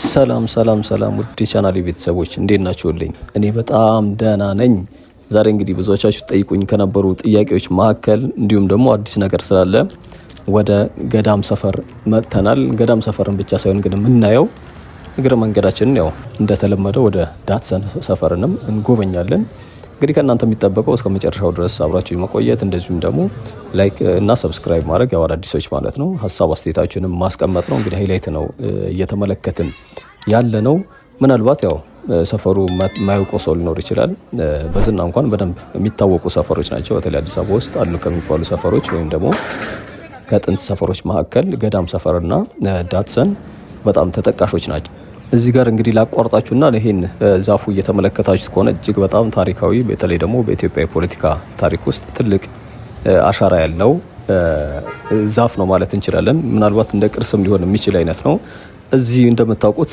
ሰላም ውድ ቻናሌ ቤተሰቦች እንዴት ናችሁልኝ? እኔ በጣም ደህና ነኝ። ዛሬ እንግዲህ ብዙዎቻችሁ ጠይቁኝ ከነበሩ ጥያቄዎች መካከል እንዲሁም ደግሞ አዲስ ነገር ስላለ ወደ ገዳም ሰፈር መጥተናል። ገዳም ሰፈርን ብቻ ሳይሆን ግን የምናየው እግረ መንገዳችንን ያው እንደተለመደው ወደ ዳትሰን ሰፈርንም እንጎበኛለን። እንግዲህ ከእናንተ የሚጠበቀው እስከ መጨረሻው ድረስ አብራችሁ መቆየት እንደዚሁም ደግሞ ላይክ እና ሰብስክራይብ ማድረግ ያው አዳዲሶች ማለት ነው። ሀሳብ አስተያየታችሁንም ማስቀመጥ ነው። እንግዲህ ሃይላይት ነው እየተመለከትን ያለ ነው። ምናልባት ያው ሰፈሩ ማያውቀው ሰው ሊኖር ይችላል። በዝና እንኳን በደንብ የሚታወቁ ሰፈሮች ናቸው። በተለይ አዲስ አበባ ውስጥ አሉ ከሚባሉ ሰፈሮች ወይም ደግሞ ከጥንት ሰፈሮች መካከል ገዳም ሰፈርና ዳትሰን በጣም ተጠቃሾች ናቸው። እዚህ ጋር እንግዲህ ላቋርጣችሁና ይሄን ዛፉ እየተመለከታችሁት ከሆነ እጅግ በጣም ታሪካዊ በተለይ ደግሞ በኢትዮጵያ የፖለቲካ ታሪክ ውስጥ ትልቅ አሻራ ያለው ዛፍ ነው ማለት እንችላለን። ምናልባት እንደ ቅርስም ሊሆን የሚችል አይነት ነው። እዚህ እንደምታውቁት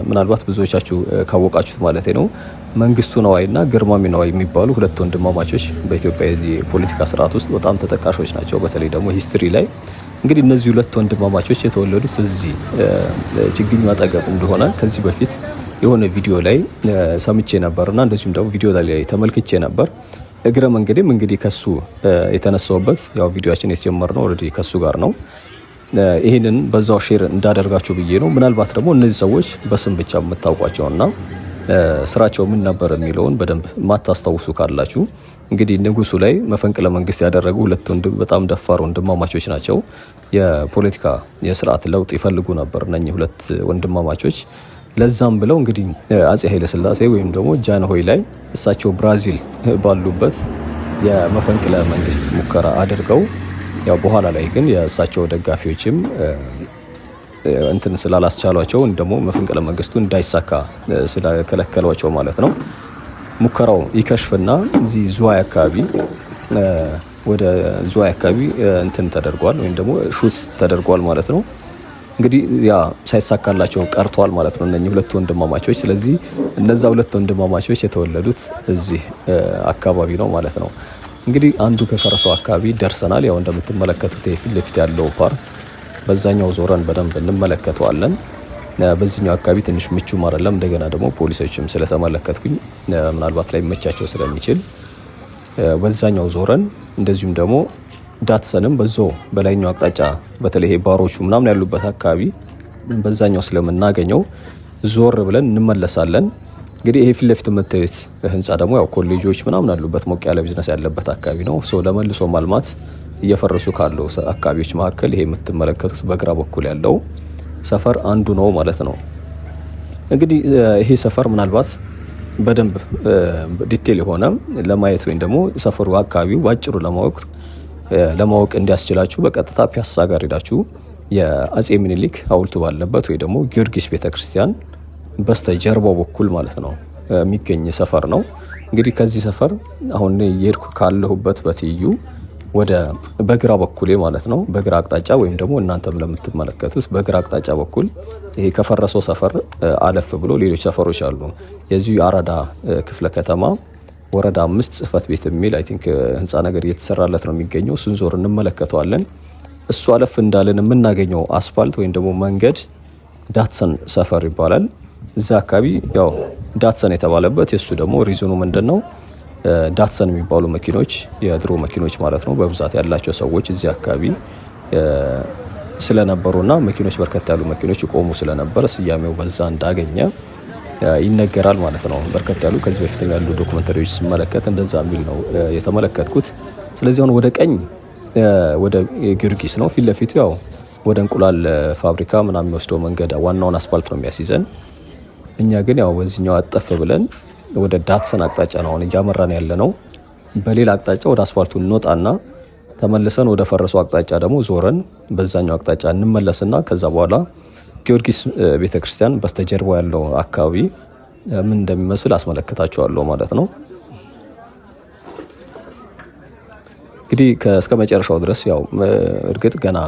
ምናልባት ብዙዎቻችሁ ካወቃችሁት ማለት ነው መንግስቱ ነዋይና ግርማሜ ነዋይ የሚባሉ ሁለት ወንድማማቾች በኢትዮጵያ የፖለቲካ ስርዓት ውስጥ በጣም ተጠቃሾች ናቸው። በተለይ ደግሞ ሂስትሪ ላይ እንግዲህ እነዚህ ሁለት ወንድማማቾች የተወለዱት እዚህ ችግኝ አጠገብ እንደሆነ ከዚህ በፊት የሆነ ቪዲዮ ላይ ሰምቼ ነበርና እንደዚሁም ደግሞ ቪዲዮ ላይ ተመልክቼ ነበር። እግረ መንገዴም እንግዲህ ከሱ የተነሳውበት ያው ቪዲዮአችን የተጀመረው ኦልሬዲ ከሱ ጋር ነው። ይሄንን በዛው ሼር እንዳደርጋችሁ ብዬ ነው። ምናልባት ደግሞ እነዚህ ሰዎች በስም ብቻ የምታውቋቸውና ስራቸው ምን ነበር የሚለውን በደንብ ማታስታውሱ ካላችሁ እንግዲህ ንጉሱ ላይ መፈንቅለ መንግስት ያደረጉ ሁለት በጣም ደፋር ወንድማማቾች ናቸው። የፖለቲካ የስርዓት ለውጥ ይፈልጉ ነበር እነኚህ ሁለት ወንድማማቾች። ለዛም ብለው እንግዲህ አጼ ኃይለ ሥላሴ ወይም ደግሞ ጃንሆይ ላይ እሳቸው ብራዚል ባሉበት የመፈንቅለ መንግስት ሙከራ አድርገው ያው በኋላ ላይ ግን የእሳቸው ደጋፊዎችም እንትን ስላላስቻሏቸው ደግሞ መፈንቅለ መንግስቱ እንዳይሳካ ስለከለከሏቸው ማለት ነው ሙከራው ይከሽፍና እዚህ ዙዋይ አካባቢ ወደ ዙዋይ አካባቢ እንትን ተደርጓል ወይም ደግሞ ሹት ተደርጓል ማለት ነው። እንግዲህ ያ ሳይሳካላቸው ቀርቷል ማለት ነው እነኚህ ሁለት ወንድማማቾች። ስለዚህ እነዛ ሁለት ወንድማማቾች የተወለዱት እዚህ አካባቢ ነው ማለት ነው። እንግዲህ አንዱ ከፈረሰው አካባቢ ደርሰናል። ያው እንደምትመለከቱት የፊት ለፊት ያለው ፓርት በዛኛው ዞረን በደንብ እንመለከተዋለን። በዚህኛው አካባቢ ትንሽ ምቹም አይደለም። እንደገና ደግሞ ፖሊሶችም ስለተመለከትኩኝ ምናልባት ላይ መቻቸው ስለሚችል በዛኛው ዞረን እንደዚሁም ደግሞ ዳትሰንም በዛው በላይኛው አቅጣጫ በተለይ ባሮቹ ምናምን ያሉበት አካባቢ በዛኛው ስለምናገኘው ዞር ብለን እንመለሳለን። እንግዲህ ይሄ ፊት ለፊት የምታዩት ህንጻ ደግሞ ያው ኮሌጆች ምናምን ያሉበት ሞቅ ያለ ቢዝነስ ያለበት አካባቢ ነው። ለመልሶ ማልማት እየፈረሱ ካሉ አካባቢዎች መካከል ይሄ የምትመለከቱት በግራ በኩል ያለው ሰፈር አንዱ ነው ማለት ነው። እንግዲህ ይሄ ሰፈር ምናልባት በደንብ ዲቴል የሆነ ለማየት ወይም ደግሞ ሰፈሩ አካባቢው ባጭሩ ለማወቅ እንዲያስችላችሁ በቀጥታ ፒያሳ ጋር ሄዳችሁ የአጼ ምኒልክ ሐውልቱ ባለበት ወይ ደግሞ ጊዮርጊስ ቤተክርስቲያን በስተጀርባው በኩል ማለት ነው የሚገኝ ሰፈር ነው። እንግዲህ ከዚህ ሰፈር አሁን እየሄድኩ ካለሁበት በትይዩ ወደ በግራ በኩል ማለት ነው በግራ አቅጣጫ ወይም ደግሞ እናንተም ለምትመለከቱት በግራ አቅጣጫ በኩል ይሄ ከፈረሰው ሰፈር አለፍ ብሎ ሌሎች ሰፈሮች አሉ። የዚሁ የአራዳ ክፍለ ከተማ ወረዳ 5 ጽህፈት ቤት የሚል አይ ቲንክ ህንፃ ነገር እየተሰራለት ነው የሚገኘው። እሱን ዞር እንመለከተዋለን። እሱ አለፍ እንዳለን የምናገኘው አስፋልት ወይም ደግሞ መንገድ ዳትሰን ሰፈር ይባላል። እዛ አካባቢ ያው ዳትሰን የተባለበት የሱ ደግሞ ሪዝኑ ምንድነው? ዳትሰን የሚባሉ መኪኖች የድሮ መኪኖች ማለት ነው በብዛት ያላቸው ሰዎች እዚህ አካባቢ ስለነበሩና መኪኖች በርከት ያሉ መኪኖች ይቆሙ ስለነበር ስያሜው በዛ እንዳገኘ ይነገራል ማለት ነው። በርከት ያሉ ከዚህ በፊት ያሉ ዶክመንተሪዎች ስመለከት እንደዛ የሚል ነው የተመለከትኩት። ስለዚህ አሁን ወደ ቀኝ ወደ ጊዮርጊስ ነው ፊት ለፊቱ ያው ወደ እንቁላል ፋብሪካ ምናምን የሚወስደው መንገድ ዋናውን አስፋልት ነው የሚያስይዘን። እኛ ግን ያው በዚህኛው አጠፍ ብለን ወደ ዳትሰን አቅጣጫ ነው እያመራን ያለ ነው። በሌላ አቅጣጫ ወደ አስፋልቱ እንወጣና ተመልሰን ወደ ፈረሰው አቅጣጫ ደግሞ ዞረን በዛኛው አቅጣጫ እንመለስና ከዛ በኋላ ጊዮርጊስ ቤተክርስቲያን በስተጀርባው ያለው አካባቢ ምን እንደሚመስል አስመለከታችኋለሁ ማለት ነው። እንግዲህ እስከ መጨረሻው ድረስ ያው እርግጥ ገና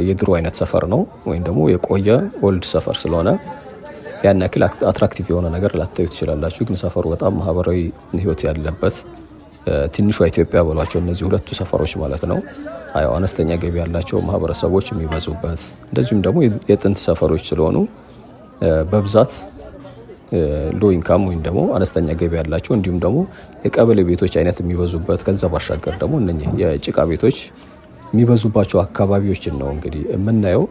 የድሮ አይነት ሰፈር ነው ወይም ደግሞ የቆየ ኦልድ ሰፈር ስለሆነ ያን ያክል አትራክቲቭ የሆነ ነገር ላታዩ ትችላላችሁ። ግን ሰፈሩ በጣም ማህበራዊ ህይወት ያለበት ትንሿ ኢትዮጵያ በሏቸው እነዚህ ሁለቱ ሰፈሮች ማለት ነው። አያው አነስተኛ ገቢ ያላቸው ማህበረሰቦች የሚበዙበት እንደዚሁም ደግሞ የጥንት ሰፈሮች ስለሆኑ በብዛት ሎ ኢንካም ወይም ደግሞ አነስተኛ ገቢ ያላቸው እንዲሁም ደግሞ የቀበሌ ቤቶች አይነት የሚበዙበት ከዛ ባሻገር ደግሞ እነኚህ የጭቃ ቤቶች የሚበዙባቸው አካባቢዎችን ነው እንግዲህ የምናየው።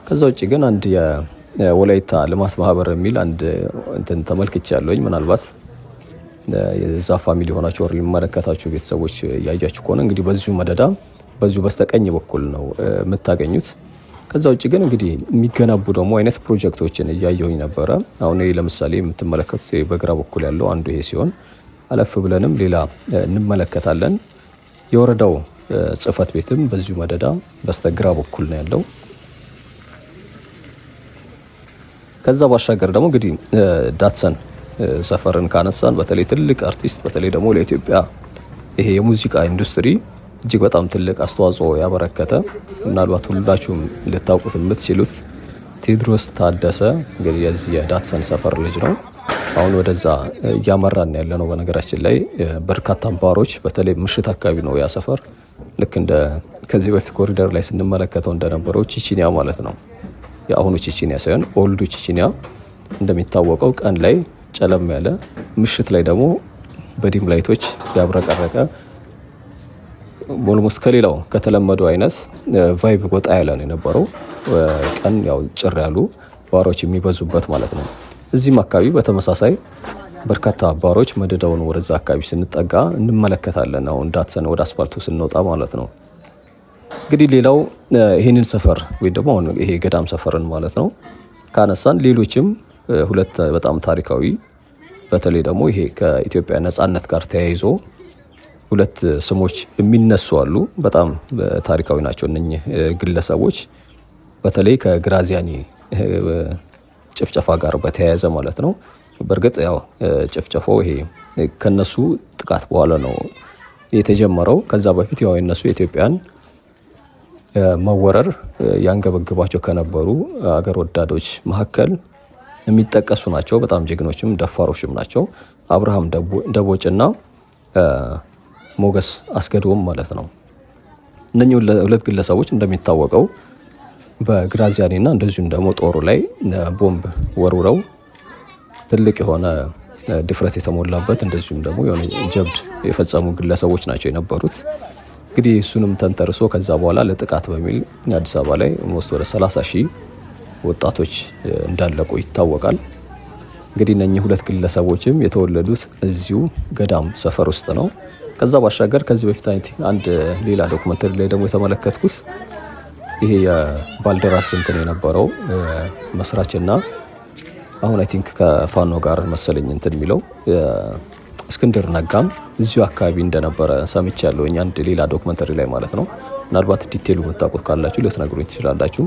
ከዛ ውጭ ግን አንድ የወላይታ ልማት ማህበር የሚል አንድ እንትን ተመልክቻለሁኝ። ምናልባት የዛ ፋሚሊ ሆናችሁ ወር ሊመለከታችሁ ቤተሰቦች ያያችሁ ከሆነ እንግዲህ በዚሁ መደዳ በዚሁ በስተቀኝ በኩል ነው የምታገኙት። ከዛ ውጭ ግን እንግዲህ የሚገነቡ ደግሞ አይነት ፕሮጀክቶችን እያየሁኝ ነበረ። አሁን ይሄ ለምሳሌ የምትመለከቱት በግራ በኩል ያለው አንዱ ይሄ ሲሆን አለፍ ብለንም ሌላ እንመለከታለን። የወረዳው ጽህፈት ቤትም በዚሁ መደዳ በስተግራ በኩል ነው ያለው። ከዛ ባሻገር ደግሞ እንግዲህ ዳትሰን ሰፈርን ካነሳን በተለይ ትልቅ አርቲስት በተለይ ደግሞ ለኢትዮጵያ ይሄ የሙዚቃ ኢንዱስትሪ እጅግ በጣም ትልቅ አስተዋጽኦ ያበረከተ ምናልባት ሁላችሁም ልታውቁት የምትችሉት ቴዎድሮስ ታደሰ እንግዲህ የዚህ የዳትሰን ሰፈር ልጅ ነው። አሁን ወደዛ እያመራን ያለ ነው። በነገራችን ላይ በርካታ ባሮች በተለይ ምሽት አካባቢ ነው ያ ሰፈር ልክ እንደ ከዚህ በፊት ኮሪደር ላይ ስንመለከተው እንደነበረው ቺቺኒያ ማለት ነው። የአሁኑ ቺቺኒያ ሳይሆን ኦልዱ ቺቺኒያ እንደሚታወቀው ቀን ላይ ጨለም ያለ፣ ምሽት ላይ ደግሞ በዲም ላይቶች ያብረቀረቀ ኦልሞስት ከሌላው ከተለመደው አይነት ቫይብ ወጣ ያለ ነው የነበረው። ቀን ያው ጭር ያሉ ባሮች የሚበዙበት ማለት ነው። እዚህም አካባቢ በተመሳሳይ በርካታ ባሮች መደዳውን ወደዛ አካባቢ ስንጠጋ እንመለከታለን። አሁን ዳትሰን ወደ አስፓልቱ ስንወጣ ማለት ነው። እንግዲህ ሌላው ይህንን ሰፈር ወይ ደግሞ አሁን ይሄ ገዳም ሰፈርን ማለት ነው ካነሳን ሌሎችም ሁለት በጣም ታሪካዊ በተለይ ደግሞ ይሄ ከኢትዮጵያ ነጻነት ጋር ተያይዞ ሁለት ስሞች የሚነሱ አሉ። በጣም ታሪካዊ ናቸው እነኚህ ግለሰቦች በተለይ ከግራዚያኒ ጭፍጨፋ ጋር በተያያዘ ማለት ነው። በእርግጥ ያው ጭፍጨፋው ይሄ ከነሱ ጥቃት በኋላ ነው የተጀመረው። ከዛ በፊት ያው የነሱ የኢትዮጵያን መወረር ያንገበግባቸው ከነበሩ አገር ወዳዶች መካከል የሚጠቀሱ ናቸው። በጣም ጀግኖችም ደፋሮችም ናቸው። አብርሃም ደቦጭና ሞገስ አስገዶም ማለት ነው። እነኚህ ሁለት ግለሰቦች እንደሚታወቀው በግራዚያኒና እንደዚሁም ደግሞ ጦሩ ላይ ቦምብ ወርውረው ትልቅ የሆነ ድፍረት የተሞላበት እንደዚሁም ደግሞ የሆነ ጀብድ የፈጸሙ ግለሰቦች ናቸው የነበሩት። እንግዲህ እሱንም ተንተርሶ ከዛ በኋላ ለጥቃት በሚል አዲስ አበባ ላይ ኦልሞስት ወደ 30 ሺህ ወጣቶች እንዳለቁ ይታወቃል። እንግዲህ እነኚህ ሁለት ግለሰቦችም የተወለዱት እዚሁ ገዳም ሰፈር ውስጥ ነው። ከዛ ባሻገር ከዚህ በፊት አንድ ሌላ ዶክመንተሪ ላይ ደግሞ የተመለከትኩት ይሄ የባልደራስ እንትን የነበረው መስራችና አሁን አይ ቲንክ ከፋኖ ጋር መሰለኝ እንትን የሚለው እስክንድር ነጋም እዚሁ አካባቢ እንደነበረ ሰምቻለሁኝ አንድ ሌላ ዶክመንተሪ ላይ ማለት ነው። ምናልባት ዲቴሉ የምታውቁት ካላችሁ ልትነግሩኝ ትችላላችሁ።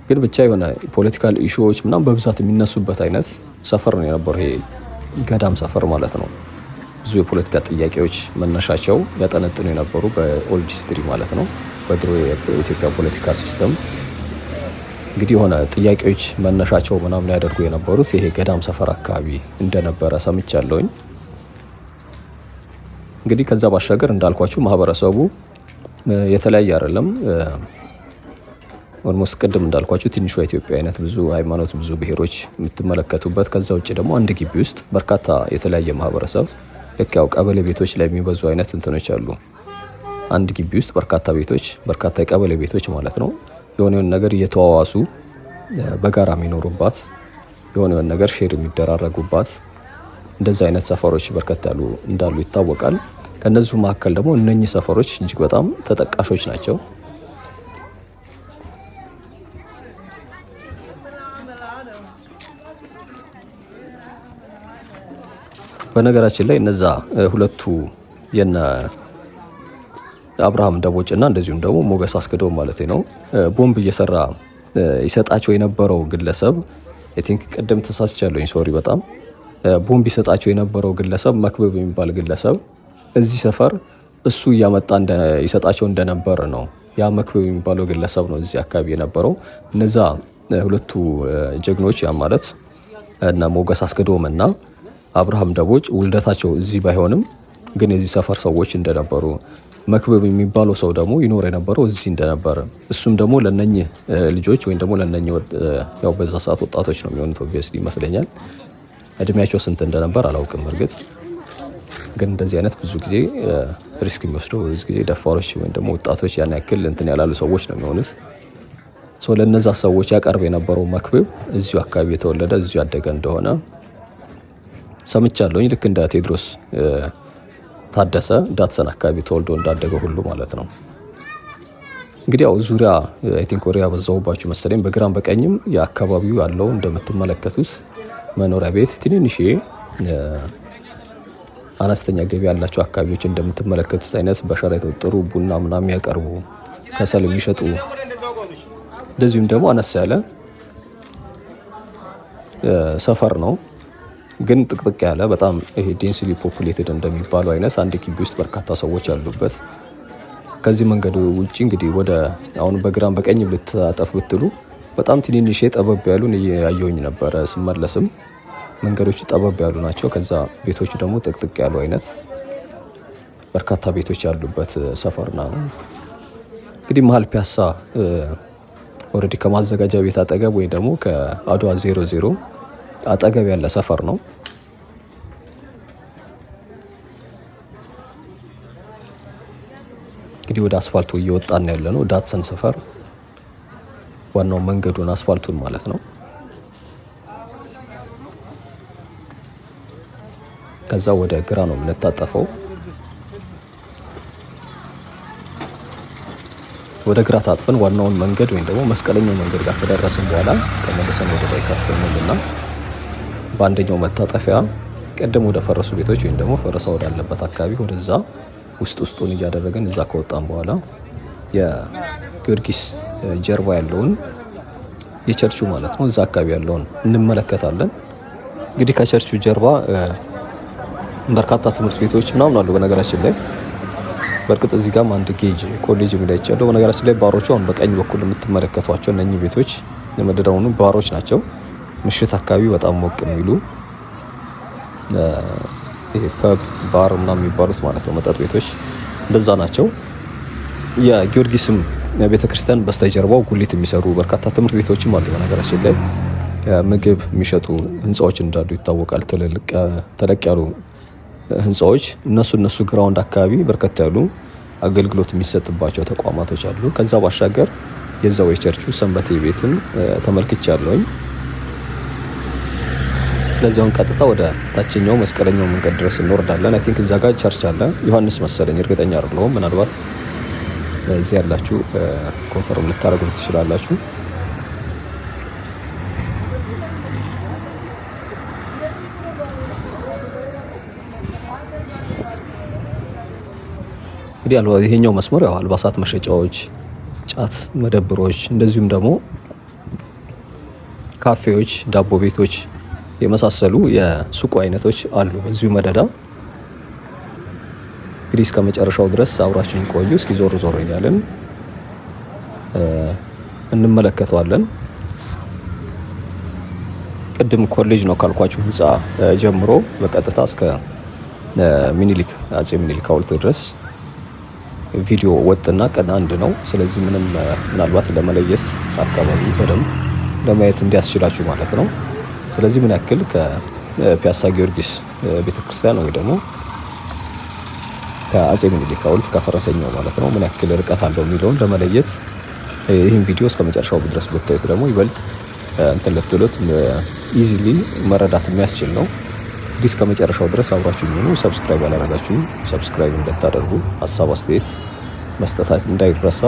ግን ብቻ የሆነ ፖለቲካል ኢሹዎች ምናምን በብዛት የሚነሱበት አይነት ሰፈር ነው የነበረው ይሄ ገዳም ሰፈር ማለት ነው። ብዙ የፖለቲካ ጥያቄዎች መነሻቸው ያጠነጥኑ የነበሩ በኦልድ ሂስትሪ ማለት ነው። በድሮ የኢትዮጵያ ፖለቲካ ሲስተም እንግዲህ የሆነ ጥያቄዎች መነሻቸው ምናምን ያደርጉ የነበሩት ይሄ ገዳም ሰፈር አካባቢ እንደነበረ ሰምቻለሁኝ። እንግዲህ ከዛ ባሻገር እንዳልኳችሁ ማህበረሰቡ የተለያየ አይደለም። ኦልሞስት ቅድም እንዳልኳችሁ ትንሿ ኢትዮጵያ አይነት ብዙ ሃይማኖት ብዙ ብሔሮች የምትመለከቱበት ከዛ ውጭ ደግሞ አንድ ግቢ ውስጥ በርካታ የተለያየ ማህበረሰብ ልክ ያው ቀበሌ ቤቶች ላይ የሚበዙ አይነት እንትኖች አሉ። አንድ ግቢ ውስጥ በርካታ ቤቶች በርካታ የቀበሌ ቤቶች ማለት ነው የሆነውን ነገር እየተዋዋሱ በጋራ የሚኖሩባት የሆነውን ነገር ሼር የሚደራረጉባት እንደዚህ አይነት ሰፈሮች በርከት ያሉ እንዳሉ ይታወቃል። ከነዚሁ መካከል ደግሞ እነኚህ ሰፈሮች እጅግ በጣም ተጠቃሾች ናቸው። በነገራችን ላይ እነዛ ሁለቱ የነ አብርሃም ደቦጭና እንደዚሁም ደግሞ ሞገስ አስገዶም ማለት ነው ቦምብ እየሰራ ይሰጣቸው የነበረው ግለሰብ አይ ቲንክ ቀደም ተሳስቻለሁኝ ሶሪ በጣም ቦምብ ይሰጣቸው የነበረው ግለሰብ መክበብ የሚባል ግለሰብ እዚህ ሰፈር እሱ እያመጣ ይሰጣቸው እንደነበር ነው። ያ መክበብ የሚባለው ግለሰብ ነው እዚህ አካባቢ የነበረው። እነዛ ሁለቱ ጀግኖች ያ ማለት እና ሞገስ አስገዶም እና አብርሃም ደቦጭ ውልደታቸው እዚህ ባይሆንም ግን የዚህ ሰፈር ሰዎች እንደነበሩ መክብብ የሚባለው ሰው ደግሞ ይኖር የነበረው እዚህ እንደነበረ እሱም ደግሞ ለነኚህ ልጆች ወይም ደግሞ ለነኚህ ያው በዛ ሰዓት ወጣቶች ነው የሚሆኑት ኦብቪየስሊ ይመስለኛል። እድሜያቸው ስንት እንደነበር አላውቅም። እርግጥ ግን እንደዚህ አይነት ብዙ ጊዜ ሪስክ የሚወስደው ብዙ ጊዜ ደፋሮች ወይም ደግሞ ወጣቶች ያን ያክል እንትን ያላሉ ሰዎች ነው የሚሆኑት። ለነዛ ሰዎች ያቀርብ የነበረው መክብብ እዚሁ አካባቢ የተወለደ እዚሁ ያደገ እንደሆነ ሰምቻለሁኝ። ልክ እንደ ቴዎድሮስ ታደሰ ዳትሰን አካባቢ ተወልዶ እንዳደገ ሁሉ ማለት ነው። እንግዲህ ያው ዙሪያ አይ ቲንክ ወሬ ያበዛሁባችሁ መሰለኝ። በግራም በቀኝም የአካባቢው ያለው እንደምትመለከቱት መኖሪያ ቤት ትንንሽ አነስተኛ ገቢ ያላቸው አካባቢዎች እንደምትመለከቱት አይነት በሸራ የተወጠሩ ቡና ምናምን የሚያቀርቡ ከሰል የሚሸጡ እንደዚሁም ደግሞ አነስ ያለ ሰፈር ነው። ግን ጥቅጥቅ ያለ በጣም ይሄ ዴንስሊ ፖፑሌትድ እንደሚባለው አይነት አንድ ግቢ ውስጥ በርካታ ሰዎች ያሉበት። ከዚህ መንገዱ ውጪ እንግዲህ ወደ አሁን በግራም በቀኝ ልታጠፍ ብትሉ በጣም ትንንሽ ጠበብ ያሉን እያየሁኝ ነበረ። ስመለስም መንገዶቹ ጠበብ ያሉ ናቸው። ከዛ ቤቶቹ ደግሞ ጥቅጥቅ ያሉ አይነት በርካታ ቤቶች ያሉበት ሰፈርና ነው። እንግዲህ መሀል ፒያሳ ኦልሬዲ ከማዘጋጃ ቤት አጠገብ ወይ ደግሞ ከአድዋ 00 አጠገብ ያለ ሰፈር ነው። እንግዲህ ወደ አስፋልቱ እየወጣን ያለ ነው። ዳትሰን ሰፈር ዋናው መንገዱን አስፋልቱን ማለት ነው። ከዛ ወደ ግራ ነው የምንታጠፈው። ወደ ግራ ታጥፈን ዋናውን መንገድ ወይም ደግሞ መስቀለኛው መንገድ ጋር ከደረስን በኋላ ተመልሰን ወደ ላይ ከፍ እንልና በአንደኛው መታጠፊያ ቀደም ወደ ፈረሱ ቤቶች ወይም ደግሞ ፈረሳ ወዳለበት አካባቢ ወደዛ ውስጡን እያደረገን እዛ ከወጣን በኋላ የጊዮርጊስ ጀርባ ያለውን የቸርቹ ማለት ነው እዛ አካባቢ ያለውን እንመለከታለን። እንግዲህ ከቸርቹ ጀርባ በርካታ ትምህርት ቤቶች ምናምን አሉ። በነገራችን ላይ በእርግጥ እዚህ ጋርም አንድ ጌጅ ኮሌጅ የሚል አይቻለሁ። በነገራችን ላይ ባሮቹ አሁን በቀኝ በኩል የምትመለከቷቸው እነኚህ ቤቶች የመደዳውኑ ባሮች ናቸው። ምሽት አካባቢ በጣም ሞቅ የሚሉ ይሄ ፐብ ባር ምናምን የሚባሉት ማለት ነው መጠጥ ቤቶች እንደዛ ናቸው። የጊዮርጊስም ቤተክርስቲያን በስተጀርባው ጉሊት የሚሰሩ በርካታ ትምህርት ቤቶችም አሉ። በነገራችን ላይ ምግብ የሚሸጡ ህንፃዎች እንዳሉ ይታወቃል። ተለቅ ያሉ ህንፃዎች እነሱ ግራውንድ አካባቢ በርከት ያሉ አገልግሎት የሚሰጥባቸው ተቋማቶች አሉ። ከዛ ባሻገር የዛው የቸርቹ ሰንበቴ ቤትም ተመልክቻለሁኝ። ስለዚህ አሁን ቀጥታ ወደ ታችኛው መስቀለኛው መንገድ ድረስ እንወርዳለን። አይ ቲንክ እዛ ጋር ቸርች አለ። ዮሐንስ መሰለኝ፣ እርግጠኛ አይደለሁም። ምናልባት እዚህ ያላችሁ ኮንፈርም ልታደርጉ ትችላላችሁ። እንግዲህ ይሄኛው መስመር ያው አልባሳት መሸጫዎች፣ ጫት መደብሮች፣ እንደዚሁም ደግሞ ካፌዎች፣ ዳቦ ቤቶች የመሳሰሉ የሱቁ አይነቶች አሉ በዚሁ መደዳ። እንግዲህ እስከ መጨረሻው ድረስ አብራችሁን ቆዩ። እስኪ ዞር ዞር እያለን እንመለከተዋለን። ቅድም ኮሌጅ ነው ካልኳችሁ ህንፃ ጀምሮ በቀጥታ እስከ ሚኒሊክ አጼ ሚኒሊክ ሐውልት ድረስ ቪዲዮ ወጥና ቀን አንድ ነው። ስለዚህ ምንም ምናልባት ለመለየት አካባቢ በደንብ ለማየት እንዲያስችላችሁ ማለት ነው። ስለዚህ ምን ያክል ከፒያሳ ጊዮርጊስ ቤተክርስቲያን ወይ ደግሞ ከአጼ ሚኒሊክ ሐውልት ከፈረሰኛው ማለት ነው ምን ያክል ርቀት አለው የሚለውን ለመለየት ይህን ቪዲዮ እስከ መጨረሻው ድረስ ብታዩት ደግሞ ይበልጥ እንትን ልትሉት ኢዚሊ መረዳት የሚያስችል ነው። እንግዲህ እስከ መጨረሻው ድረስ አብራችሁ ሆኑ። ሰብስክራይብ ያላደረጋችሁ ሰብስክራይብ እንድታደርጉ፣ ሀሳብ አስተያየት መስጠት እንዳይረሳ።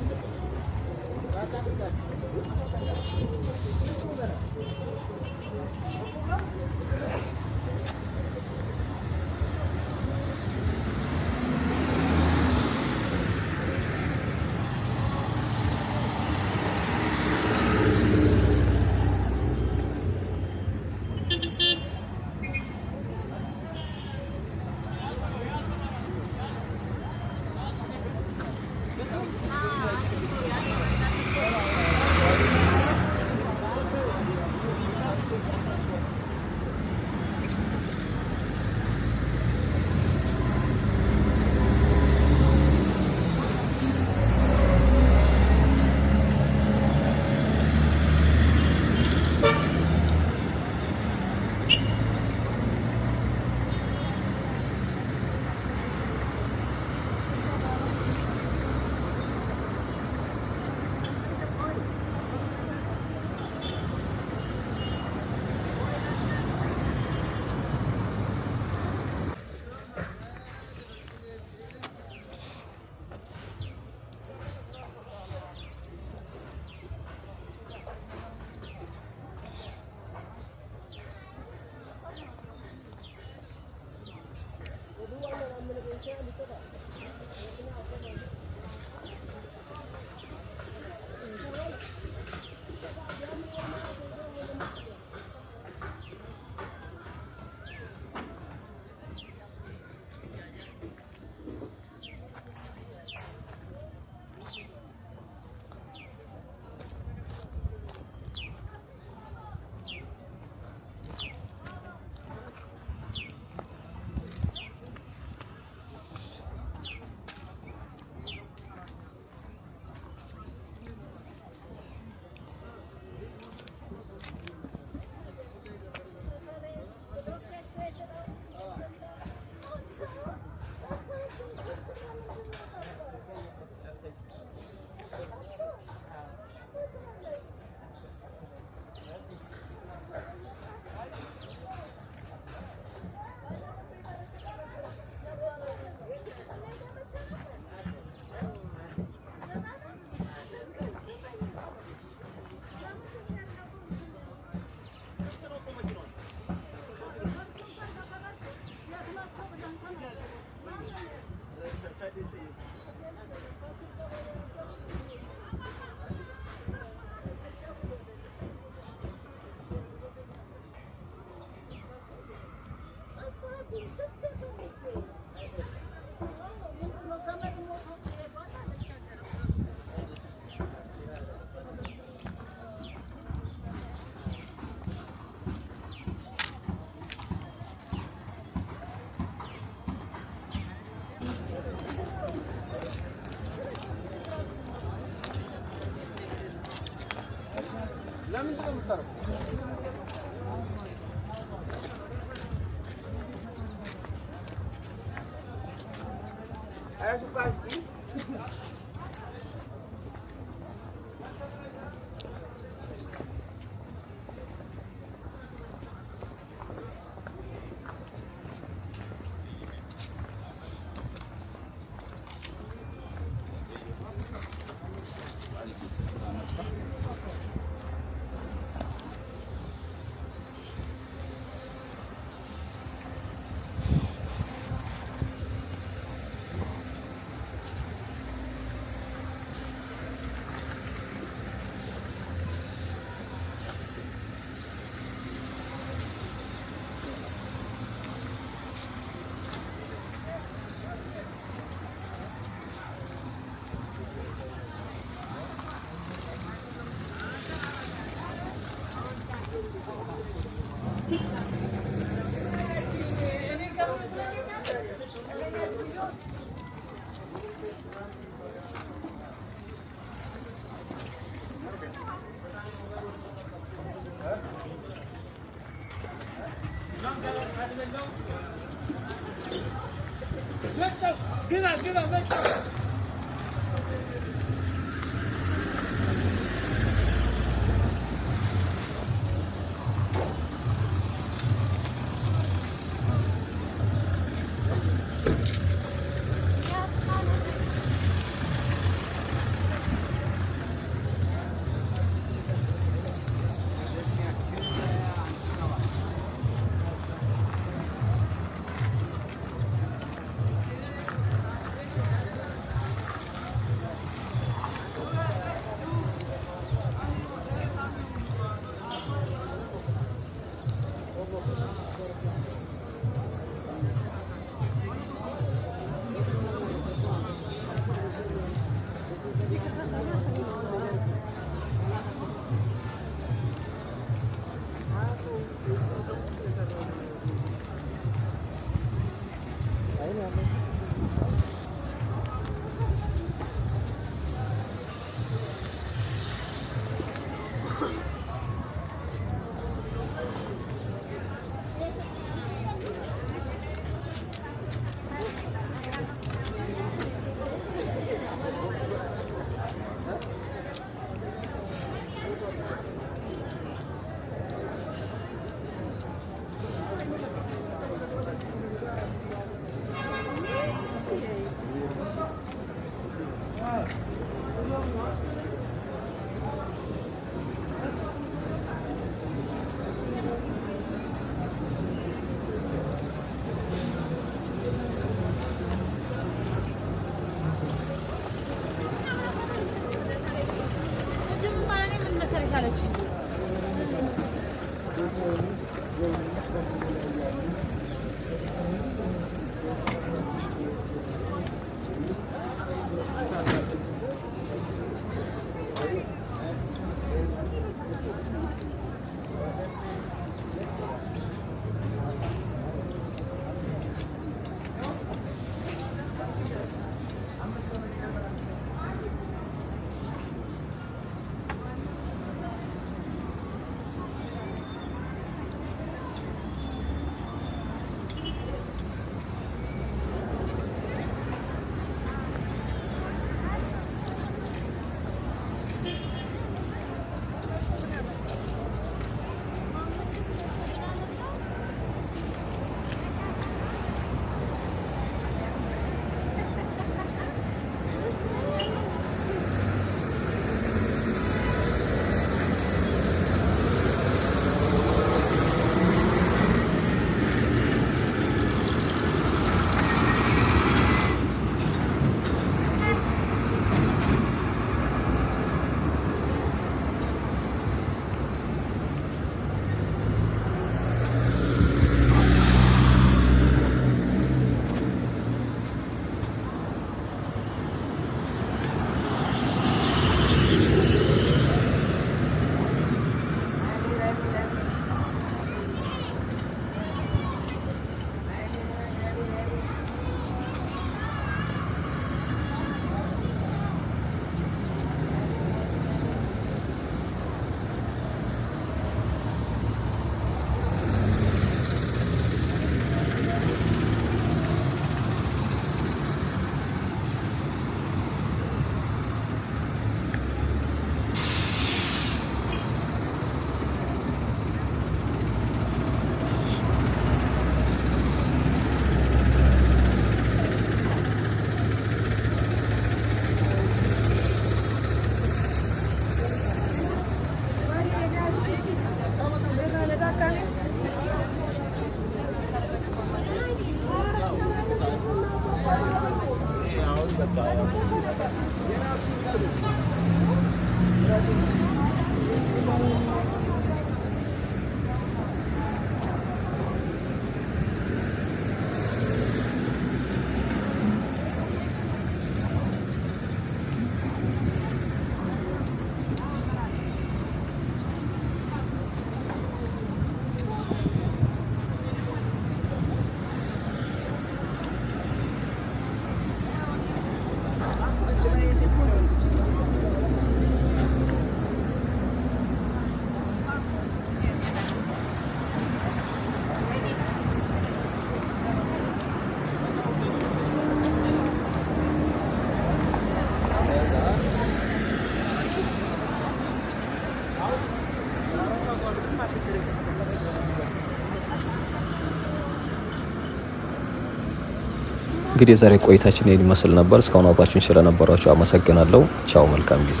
እንግዲህ የዛሬ ቆይታችን ይህን ይመስል ነበር። እስካሁን አብራችሁን ስለነበራችሁ አመሰግናለሁ። ቻው፣ መልካም ጊዜ።